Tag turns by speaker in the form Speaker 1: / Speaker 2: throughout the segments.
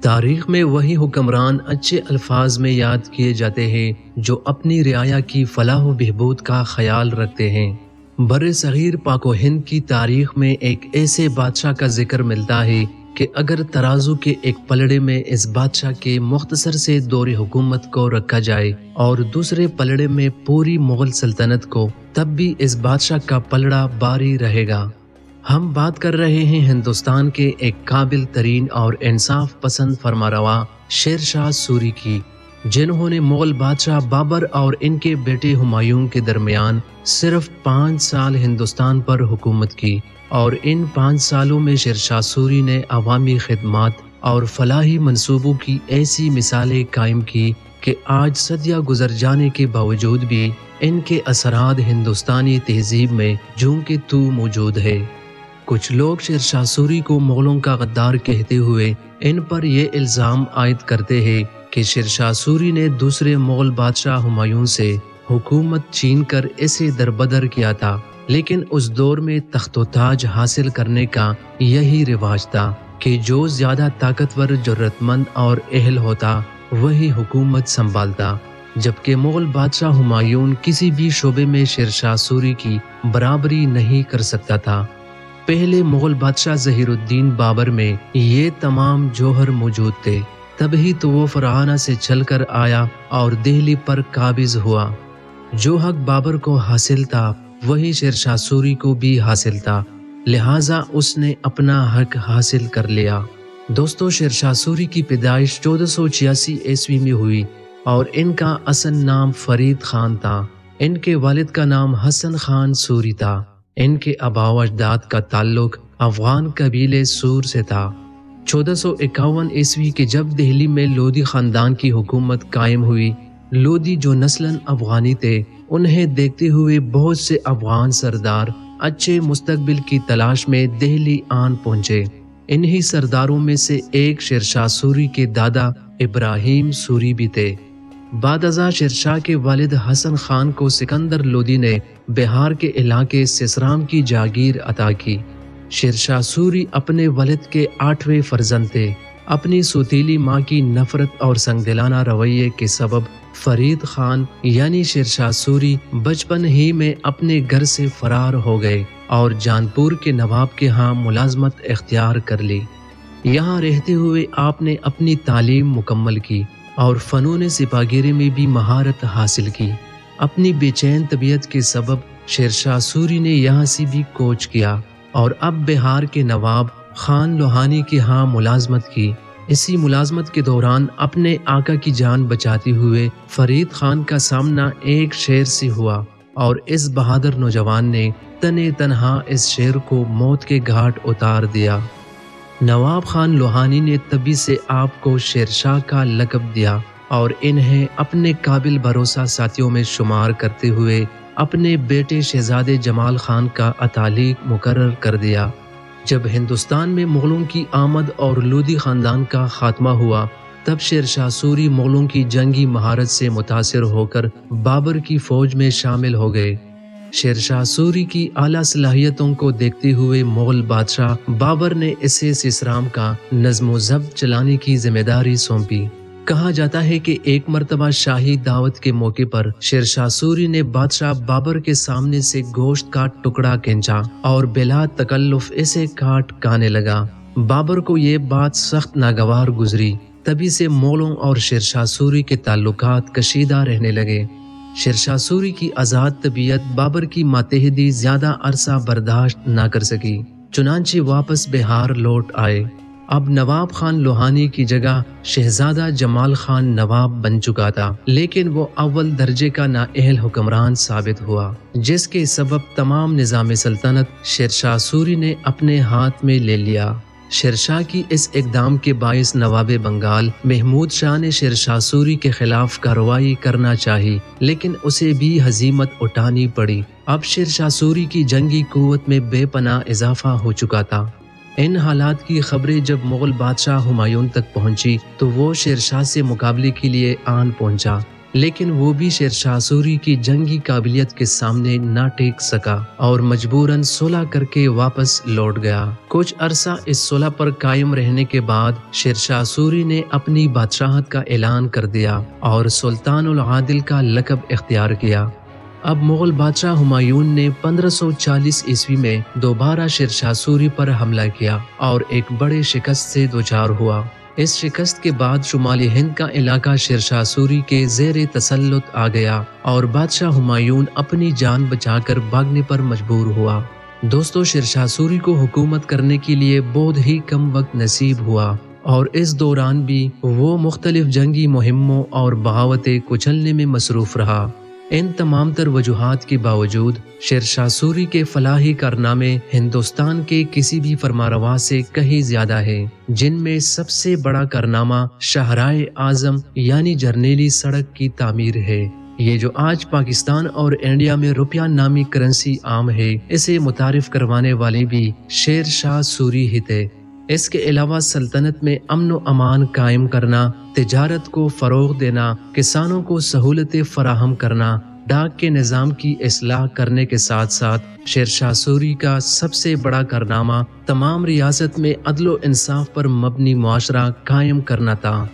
Speaker 1: تاریخ میں وہی حکمران اچھے الفاظ میں یاد کیے جاتے ہیں جو اپنی رعایا کی فلاح و بہبود کا خیال رکھتے ہیں۔ بر صغیر پاک و ہند کی تاریخ میں ایک ایسے بادشاہ کا ذکر ملتا ہے کہ اگر ترازو کے ایک پلڑے میں اس بادشاہ کے مختصر سے دور حکومت کو رکھا جائے اور دوسرے پلڑے میں پوری مغل سلطنت کو، تب بھی اس بادشاہ کا پلڑا باری رہے گا۔ ہم بات کر رہے ہیں ہندوستان کے ایک قابل ترین اور انصاف پسند فرمانروا شیر شاہ سوری کی، جنہوں نے مغل بادشاہ بابر اور ان کے بیٹے ہمایوں کے درمیان صرف 5 سال ہندوستان پر حکومت کی، اور ان 5 سالوں میں شیر شاہ سوری نے عوامی خدمات اور فلاحی منصوبوں کی ایسی مثالیں قائم کی کہ آج صدیاں گزر جانے کے باوجود بھی ان کے اثرات ہندوستانی تہذیب میں جوں کہ تو موجود ہے۔ کچھ لوگ شیر شاہ سوری کو مغلوں کا غدار کہتے ہوئے ان پر یہ الزام عائد کرتے ہیں کہ شیر شاہ سوری نے دوسرے مغل بادشاہ ہمایوں سے حکومت چھین کر اسے دربدر کیا تھا، لیکن اس دور میں تخت و تاج حاصل کرنے کا یہی رواج تھا کہ جو زیادہ طاقتور، جرأت مند اور اہل ہوتا وہی حکومت سنبھالتا، جبکہ مغل بادشاہ ہمایوں کسی بھی شعبے میں شیر شاہ سوری کی برابری نہیں کر سکتا تھا۔ پہلے مغل بادشاہ ظہیر الدین بابر میں یہ تمام جوہر موجود تھے، تبھی تو وہ فرغانہ سے چل کر آیا اور دہلی پر قابض ہوا۔ جو حق بابر کو حاصل تھا وہی شیر شاہ سوری کو بھی حاصل تھا، لہٰذا اس نے اپنا حق حاصل کر لیا۔ دوستو، شیر شاہ سوری کی پیدائش 1486 عیسوی میں ہوئی اور ان کا اصل نام فرید خان تھا۔ ان کے والد کا نام حسن خان سوری تھا۔ ان کے آباء و اجداد کا تعلق افغان قبیلے سور سے تھا۔ 1451 عیسوی کے جب دہلی میں لودھی خاندان کی حکومت قائم ہوئی، لودھی جو نسلاً افغانی تھے، انہیں دیکھتے ہوئے بہت سے افغان سردار اچھے مستقبل کی تلاش میں دہلی آن پہنچے۔ انہی سرداروں میں سے ایک شیر شاہ سوری کے دادا ابراہیم سوری بھی تھے۔ بعد ازاں شیر شاہ کے والد حسن خان کو سکندر لودھی نے بہار کے علاقے سسرام کی جاگیر عطا کی۔ شیر شاہ سوری اپنے والد کے 8ویں فرزند تھے۔ اپنی سوتیلی ماں کی نفرت اور سنگدلانہ رویے کے سبب فرید خان یعنی شیر شاہ سوری بچپن ہی میں اپنے گھر سے فرار ہو گئے اور جانپور کے نواب کے ہاں ملازمت اختیار کر لی۔ یہاں رہتے ہوئے آپ نے اپنی تعلیم مکمل کی اور فنون سپاہیگری میں بھی مہارت حاصل کی۔ اپنی بے چین طبیعت کے سبب شیر شاہ سوری نے یہاں سے بھی کوچ کیا اور اب بہار کے نواب خان لوہانی کے ہاں ملازمت کی۔ اسی ملازمت کے دوران اپنے آقا کی جان بچاتے ہوئے فرید خان کا سامنا ایک شیر سے ہوا اور اس بہادر نوجوان نے تنے تنہا اس شیر کو موت کے گھاٹ اتار دیا۔ نواب خان لوہانی نے تبھی سے آپ کو شیر شاہ کا لقب دیا اور انہیں اپنے قابل بھروسہ ساتھیوں میں شمار کرتے ہوئے اپنے بیٹے شہزادے جمال خان کا اتالیق مقرر کر دیا۔ جب ہندوستان میں مغلوں کی آمد اور لودھی خاندان کا خاتمہ ہوا، تب شیر شاہ سوری مغلوں کی جنگی مہارت سے متاثر ہو کر بابر کی فوج میں شامل ہو گئے۔ شیر شاہ سوری کی اعلیٰ صلاحیتوں کو دیکھتے ہوئے مغل بادشاہ بابر نے اسے سسرام کا نظم و ضبط چلانے کی ذمہ داری سونپی۔ کہا جاتا ہے کہ ایک مرتبہ شاہی دعوت کے موقع پر شیر شاہ سوری نے بادشاہ بابر کے سامنے سے گوشت کا ٹکڑا کھینچا اور بلا تکلف اسے کھانے لگا۔ بابر کو یہ بات سخت ناگوار گزری۔ تبھی سے مغلوں اور شیر شاہ سوری کے تعلقات کشیدہ رہنے لگے۔ شیر شاہ سوری کی آزاد طبیعت بابر کی ماتحتی زیادہ عرصہ برداشت نہ کر سکی، چنانچہ واپس بہار لوٹ آئے۔ اب نواب خان لوہانی کی جگہ شہزادہ جمال خان نواب بن چکا تھا، لیکن وہ اول درجے کا نااہل حکمران ثابت ہوا، جس کے سبب تمام نظام سلطنت شیر شاہ سوری نے اپنے ہاتھ میں لے لیا۔ شیر شاہ کی اس اقدام کے باعث نواب بنگال محمود شاہ نے شیر شاہ سوری کے خلاف کارروائی کرنا چاہی، لیکن اسے بھی ہزیمت اٹھانی پڑی۔ اب شیر شاہ سوری کی جنگی قوت میں بے پناہ اضافہ ہو چکا تھا۔ ان حالات کی خبریں جب مغل بادشاہ ہمایوں تک پہنچی تو وہ شیر شاہ سے مقابلے کے لیے آن پہنچا، لیکن وہ بھی شیر شاہ سوری کی جنگی قابلیت کے سامنے نہ ٹیک سکا اور مجبوراً صلح کر کے واپس لوٹ گیا۔ کچھ عرصہ اس صلح پر قائم رہنے کے بعد شیر شاہ سوری نے اپنی بادشاہت کا اعلان کر دیا اور سلطان العادل کا لقب اختیار کیا۔ اب مغل بادشاہ ہمایون نے 1540 عیسوی میں دوبارہ شیر شاہ سوری پر حملہ کیا اور ایک بڑے شکست سے دوچار ہوا۔ اس شکست کے بعد شمالی ہند کا علاقہ شیر شاہ سوری کے زیر تسلط آ گیا اور بادشاہ ہمایون اپنی جان بچا کر بھاگنے پر مجبور ہوا۔ دوستو، شیر شاہ سوری کو حکومت کرنے کے لیے بہت ہی کم وقت نصیب ہوا اور اس دوران بھی وہ مختلف جنگی مہموں اور بغاوتیں کچلنے میں مصروف رہا۔ ان تمام تر وجوہات کے باوجود شیر شاہ سوری کے فلاحی کارنامے ہندوستان کے کسی بھی فرمانروا سے کہیں زیادہ ہیں، جن میں سب سے بڑا کارنامہ شاہراہ اعظم یعنی جرنیلی سڑک کی تعمیر ہے۔ یہ جو آج پاکستان اور انڈیا میں روپیہ نامی کرنسی عام ہے، اسے متعارف کروانے والے بھی شیر شاہ سوری ہی تھے۔ اس کے علاوہ سلطنت میں امن و امان قائم کرنا، تجارت کو فروغ دینا، کسانوں کو سہولتیں فراہم کرنا، ڈاک کے نظام کی اصلاح کرنے کے ساتھ ساتھ شیر شاہ سوری کا سب سے بڑا کارنامہ تمام ریاست میں عدل و انصاف پر مبنی معاشرہ قائم کرنا تھا۔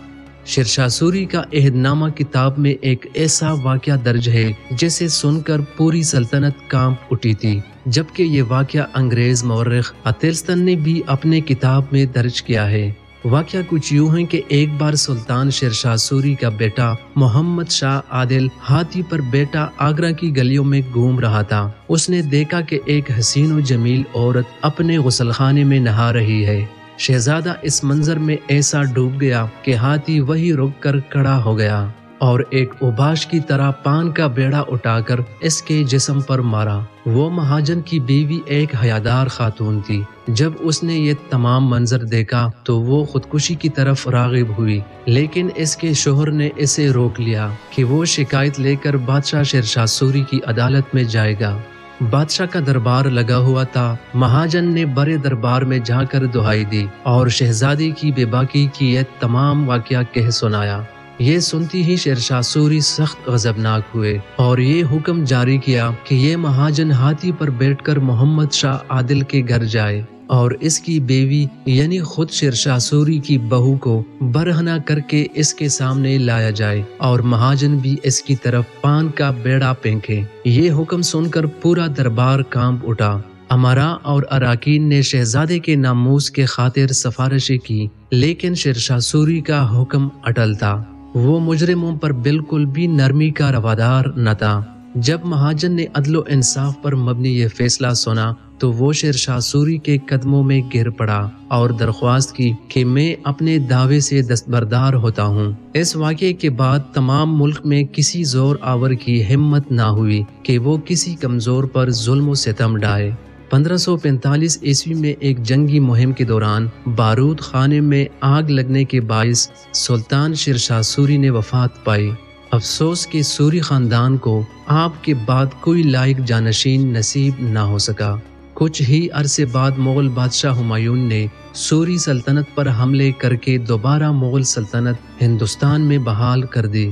Speaker 1: شیر شاہ سوری کا عہد نامہ کتاب میں ایک ایسا واقعہ درج ہے جسے سن کر پوری سلطنت کانپ اٹھی تھی، جبکہ یہ واقعہ انگریز مورخ اتلسٹن نے بھی اپنے کتاب میں درج کیا ہے۔ واقعہ کچھ یوں ہے کہ ایک بار سلطان شیر شاہ سوری کا بیٹا محمد شاہ عادل ہاتھی پر بیٹا آگرہ کی گلیوں میں گھوم رہا تھا۔ اس نے دیکھا کہ ایک حسین و جمیل عورت اپنے غسل خانے میں نہا رہی ہے۔ شہزادہ اس منظر میں ایسا ڈوب گیا کہ ہاتھی وہی رک کر کھڑا ہو گیا اور ایک اوباش کی طرح پان کا بیڑا اٹھا کر اس کے جسم پر مارا۔ وہ مہاجن کی بیوی ایک حیادار خاتون تھی۔ جب اس نے یہ تمام منظر دیکھا تو وہ خودکشی کی طرف راغب ہوئی، لیکن اس کے شوہر نے اسے روک لیا کہ وہ شکایت لے کر بادشاہ شیر شاہ سوری کی عدالت میں جائے گا۔ بادشاہ کا دربار لگا ہوا تھا۔ مہاجن نے بڑے دربار میں جا کر دہائی دی اور شہزادی کی بے باکی کی یہ تمام واقعہ کہہ سنایا۔ یہ سنتی ہی شیر شاہ سوری سخت غضبناک ہوئے اور یہ حکم جاری کیا کہ یہ مہاجن ہاتھی پر بیٹھ کر محمد شاہ عادل کے گھر جائے اور اس کی بیوی یعنی خود شیر شاہ سوری کی بہو کو برہنہ کر کے اس کے سامنے لایا جائے اور مہاجن بھی اس کی طرف پان کا بیڑا پھینکے۔ یہ حکم سن کر پورا دربار کانپ اٹھا۔ امرا اور اراکین نے شہزادے کے ناموس کے خاطر سفارشیں کی، لیکن شیر شاہ سوری کا حکم اٹل تھا۔ وہ مجرموں پر بالکل بھی نرمی کا روادار نہ تھا۔ جب مہاجن نے عدل و انصاف پر مبنی یہ فیصلہ سنا تو وہ شیر شاہ سوری کے قدموں میں گر پڑا اور درخواست کی کہ میں اپنے دعوے سے دستبردار ہوتا ہوں۔ اس واقعے کے بعد تمام ملک میں کسی زور آور کی ہمت نہ ہوئی کہ وہ کسی کمزور پر ظلم و ستم ڈھائے۔ 1545 عیسوی میں ایک جنگی مہم کے دوران بارود خانے میں آگ لگنے کے باعث سلطان شیر شاہ سوری نے وفات پائی۔ افسوس کہ سوری خاندان کو آپ کے بعد کوئی لائق جانشین نصیب نہ ہو سکا۔ کچھ ہی عرصے بعد مغل بادشاہ ہمایون نے سوری سلطنت پر حملے کر کے دوبارہ مغل سلطنت ہندوستان میں بحال کر دی۔